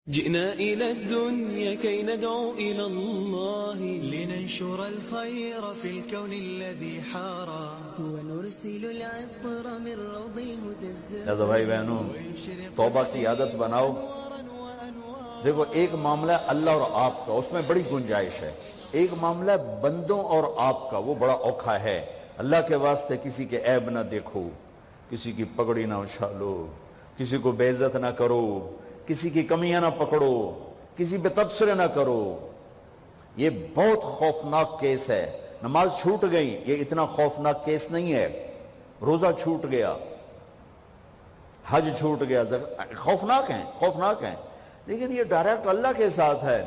جئنا إلى الدنيا كي ندعو إلى الله لننشر الخير في الكون الذي حارى ونرسل العطر من روض الهدى الزاهر. لہذا بھائی بہنوں توبہ کی عادت بناؤ. دیکھو ایک معاملہ ہے اللہ اور آپ کا، اس میں بڑی گنجائش ہے. ایک معاملہ ہے بندوں اور آپ کا، وہ بڑا اوکھا ہے. اللہ کے واسطے کسی کے عیب نہ دیکھو، کسی کی پگڑی نہ اچھالو، کسی کو بے عزت نہ کرو، کسی کی کمیاں نہ پکڑو، کسی پہ تبصرے نہ کرو. یہ بہت خوفناک کیس ہے. نماز چھوٹ گئی، یہ اتنا خوفناک کیس نہیں ہے. روزہ چھوٹ گیا، حج چھوٹ گیا، خوفناک ہیں، لیکن یہ ڈائریکٹ اللہ کے ساتھ ہے.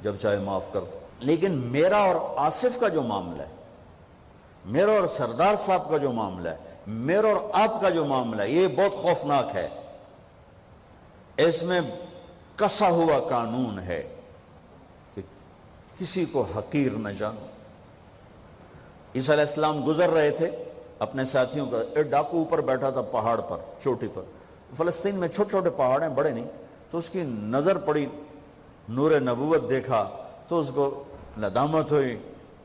جب چاہے معاف کر دو. لیکن میرا اور آصف کا جو معاملہ ہے، میرا اور سردار صاحب کا جو معاملہ ہے، میرا اور آپ کا جو معاملہ ہے، یہ بہت خوفناک ہے. اس میں کسا ہوا قانون ہے کہ کسی کو حقیر نہ جانو. عیسیٰ علیہ السلام گزر رہے تھے اپنے ساتھیوں کا، ایک ڈاکو اوپر بیٹھا تھا پہاڑ پر، چوٹی پر. فلسطین میں چھوٹے چھوٹے پہاڑ ہیں، بڑے نہیں. تو اس کی نظر پڑی، نور نبوت دیکھا تو اس کو ندامت ہوئی.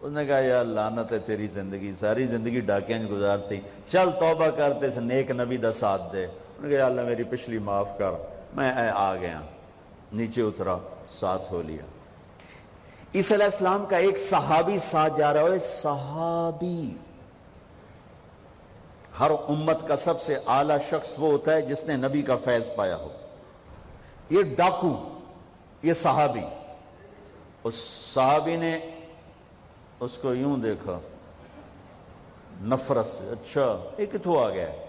اس نے کہا یا لعنت ہے تیری زندگی، ساری زندگی ڈاکیاں گزارتی، چل توبہ کرتے سے نیک نبی دا ساتھ دے. انہوں نے کہا یا اللہ میری پچھلی معاف کر. میں آ گیا، نیچے اترا، ساتھ ہو لیا. عیسیٰ علیہ السلام کا ایک صحابی ساتھ جا رہا ہے. صحابی، ہر امت کا سب سے اعلیٰ شخص وہ ہوتا ہے جس نے نبی کا فیض پایا ہو. یہ ڈاکو، یہ صحابی. اس صحابی نے اس کو یوں دیکھا نفرت سے، اچھا یہ کتوں آ گیا ہے.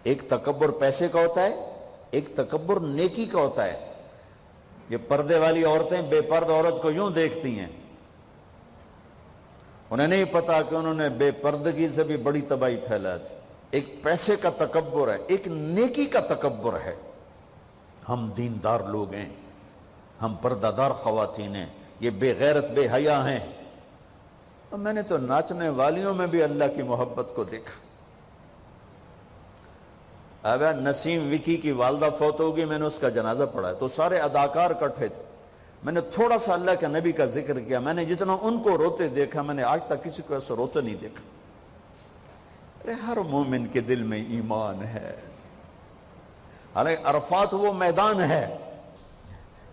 ایک تکبر پیسے کا ہوتا ہے، ایک تکبر نیکی کا ہوتا ہے. یہ پردے والی عورتیں بے پرد عورت کو یوں دیکھتی ہیں، انہیں نہیں پتا کہ انہوں نے بے پردگی سے بھی بڑی تباہی پھیلا تھی. ایک پیسے کا تکبر ہے، ایک نیکی کا تکبر ہے. ہم دیندار لوگ ہیں، ہم پردہ دار خواتین ہیں، یہ بے غیرت بے حیا ہیں. اور میں نے تو ناچنے والیوں میں بھی اللہ کی محبت کو دیکھا. اب نسیم وکی کی والدہ فوت ہوگی، میں نے اس کا جنازہ پڑھا ہے تو سارے اداکار اکٹھے تھے. میں نے تھوڑا سا اللہ کے نبی کا ذکر کیا. میں نے جتنا ان کو روتے دیکھا، میں نے آج تک کسی کو ایسا روتے نہیں دیکھا. ارے ہر مومن کے دل میں ایمان ہے. حالانکہ عرفات وہ میدان ہے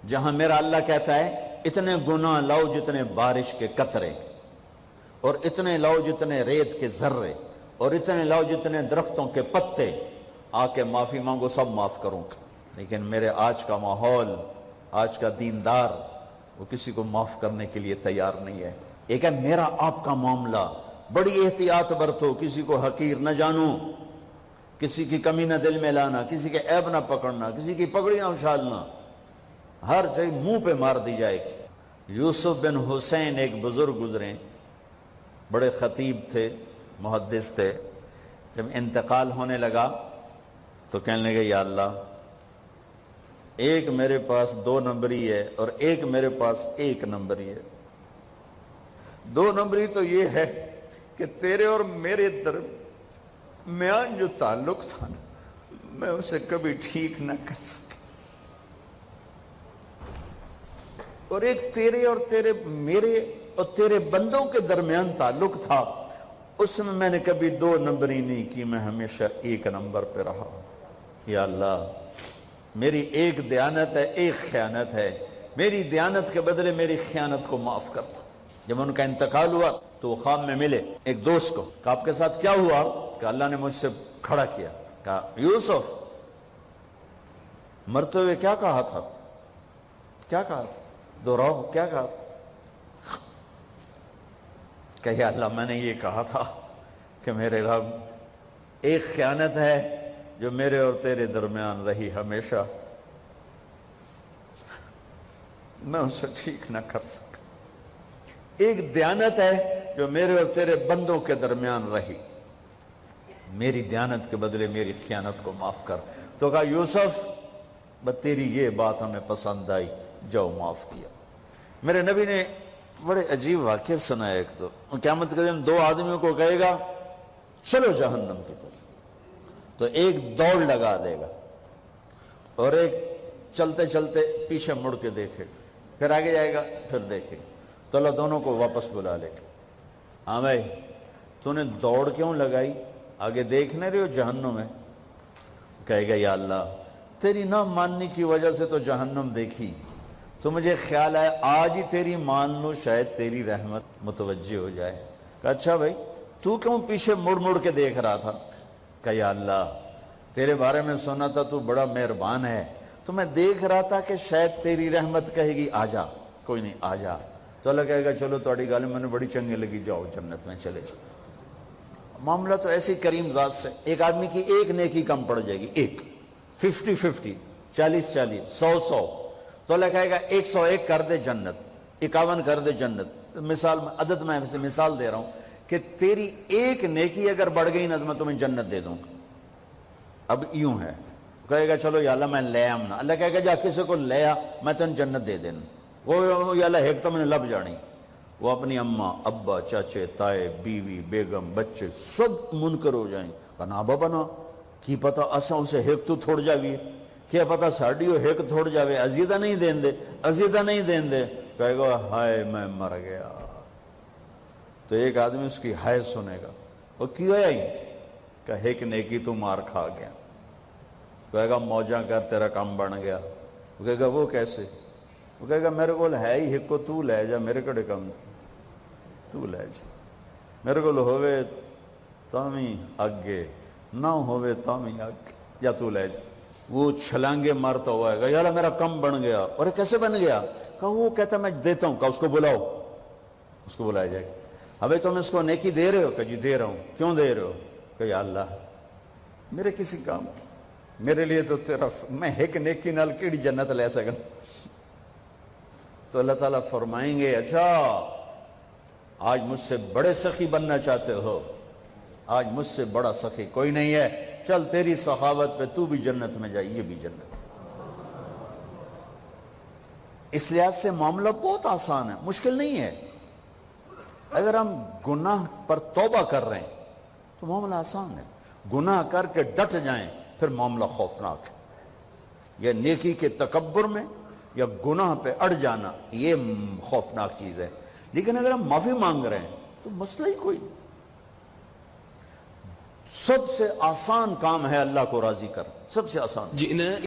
جہاں میرا اللہ کہتا ہے اتنے گناہ لاؤ جتنے بارش کے قطرے، اور اتنے لاؤ جتنے ریت کے ذرے، اور اتنے لاؤ جتنے درختوں کے پتے، آ کے معافی مانگو، سب معاف کروں گا. لیکن میرے آج کا ماحول، آج کا دیندار، وہ کسی کو معاف کرنے کے لیے تیار نہیں ہے. ایک ہے میرا آپ کا معاملہ، بڑی احتیاط برتو، کسی کو حقیر نہ جانو، کسی کی کمی نہ دل میں لانا، کسی کے عیب نہ پکڑنا، کسی کی پگڑی نہ اچھالنا، ہر چیز منہ پہ مار دی جائے گی. یوسف بن حسین ایک بزرگ گزرے، بڑے خطیب تھے، محدث تھے. جب انتقال ہونے لگا تو کہنے لگے یا اللہ، ایک میرے پاس 2 نمبری ہے اور ایک میرے پاس 1 نمبری ہے. 2 نمبری تو یہ ہے کہ تیرے اور میرے درمیان جو تعلق تھا نا، میں اسے کبھی ٹھیک نہ کر سکا. اور ایک تیرے اور میرے اور تیرے بندوں کے درمیان تعلق تھا، اس میں نے کبھی 2 نمبری نہیں کی، میں ہمیشہ 1 نمبر پہ رہا. یا اللہ، میری ایک دیانت ہے، ایک خیانت ہے، میری دیانت کے بدلے میری خیانت کو معاف کر دو. جب ان کا انتقال ہوا تو وہ خواب میں ملے ایک دوست کو. کہا آپ کے ساتھ کیا ہوا؟ کہ اللہ نے مجھ سے کھڑا کیا. کہا یوسف، مرتے ہوئے کیا کہا تھا؟ کیا کہا تھا؟ دوہراؤ، کیا کہا؟ کہ یا اللہ، میں نے یہ کہا تھا کہ میرے رب، ایک خیانت ہے جو میرے اور تیرے درمیان رہی ہمیشہ، میں اسے ٹھیک نہ کر سکا. ایک دیانت ہے جو میرے اور تیرے بندوں کے درمیان رہی، میری دیانت کے بدلے میری خیانت کو معاف کر. تو کہا یوسف، بس تیری یہ بات ہمیں پسند آئی، جاؤ معاف کیا. میرے نبی نے بڑے عجیب واقعہ سنا. ایک تو قیامت کے دن 2 آدمیوں کو کہے گا چلو جہنم کی طرف، تو ایک دوڑ لگا دے گا، اور ایک چلتے چلتے پیچھے مڑ کے دیکھے گا، پھر آگے جائے گا، پھر دیکھے گا، تو اللہ دونوں کو واپس بلا لے گا. ہاں بھائی تو نے دوڑ کیوں لگائی؟ آگے دیکھ نہیں رہے ہو جہنم ہے؟ کہے گا یا اللہ تیری نہ ماننے کی وجہ سے تو جہنم دیکھی، تو مجھے خیال ہے آج ہی تیری مان لو، شاید تیری رحمت متوجہ ہو جائے. کہا اچھا بھائی تو کیوں پیچھے مڑ مڑ کے دیکھ رہا تھا؟ کہا یا اللہ تیرے بارے میں سنا تھا تو بڑا مہربان ہے، تو میں دیکھ رہا تھا کہ شاید تیری رحمت کہے گی آ جا. کوئی نہیں آ جا. تو اللہ کہے گا چلو تھوڑی گل میں نے بڑی چنگی لگی، جاؤ جنت میں چلے جاؤ. معاملہ تو ایسی کریم ذات سے. ایک آدمی کی ایک نیکی کم پڑ جائے گی، ایک 50-50 40-40 100-100، تو اللہ کہے گا 101 کر دے جنت، 51 کر دے جنت. مثال میں عدد میں مثال دے رہا ہوں کہ تیری ایک نیکی اگر بڑھ گئی نا تو میں تمہیں جنت دے دوں گا. اب یوں ہے، کہے گا چلو یا اللہ میں لے آم نا. اللہ کہے گا جا کسی کو لے آ میں تمہیں جنت دے دینا. وہ یا اللہ ایک تو میں نے لب جانی، وہ اپنی اماں ابا چاچے تائے بیوی بیگم بچے سب منکر ہو جائیں. کہنا بابا نا کی پتا اساں اسے ہیک تو تھوڑ جاوی، کیا پتا ساڑی ہو ہیک تھوڑ جاوے، عزیدہ نہیں دین دے، عزیدہ نہیں دین دے. کہے گا ہائے میں مر گیا. تو ایک آدمی اس کی ہائے سنے گا، وہ کی ہویا ہی کہ ہیک نیکی تو مار کھا گیا. کہے گا موجاں کر تیرا کام بن گیا. وہ کہے گا وہ کیسے؟ وہ کہے گا میرے کو ہے ہی ہک کو تو لے جا، میرے کڑے کم تو لے جا، میرے کو ہوئے تامی اگے نہ ہوئے تامی اگے، یا تو لے جا. وہ چھلانگے مارتا ہوا ہے گا یا اللہ میرا کم بن گیا. اور کیسے بن گیا؟ کہا وہ کہتا میں دیتا ہوں. کہا اس کو بلاؤ. اس کو بلایا جائے گا. ابھی تم اس کو نیکی دے رہے ہو؟ کہ جی دے رہا ہوں. کیوں دے رہے ہو؟ کہ یا اللہ میرے کسی کام میرے لیے تو تیرا میں ایک نیکی نال کیڑی جنت لے سکا. تو اللہ تعالیٰ فرمائیں گے اچھا آج مجھ سے بڑے سخی بننا چاہتے ہو؟ آج مجھ سے بڑا سخی کوئی نہیں ہے، چل تیری سخاوت پہ تو بھی جنت میں جائے، یہ بھی جنت. اس لحاظ سے معاملہ بہت آسان ہے، مشکل نہیں ہے. اگر ہم گناہ پر توبہ کر رہے ہیں تو معاملہ آسان ہے. گناہ کر کے ڈٹ جائیں پھر معاملہ خوفناک ہے. یا نیکی کے تکبر میں یا گناہ پہ اڑ جانا یہ خوفناک چیز ہے. لیکن اگر ہم معافی مانگ رہے ہیں تو مسئلہ ہی کوئی. سب سے آسان کام ہے اللہ کو راضی کر، سب سے آسان.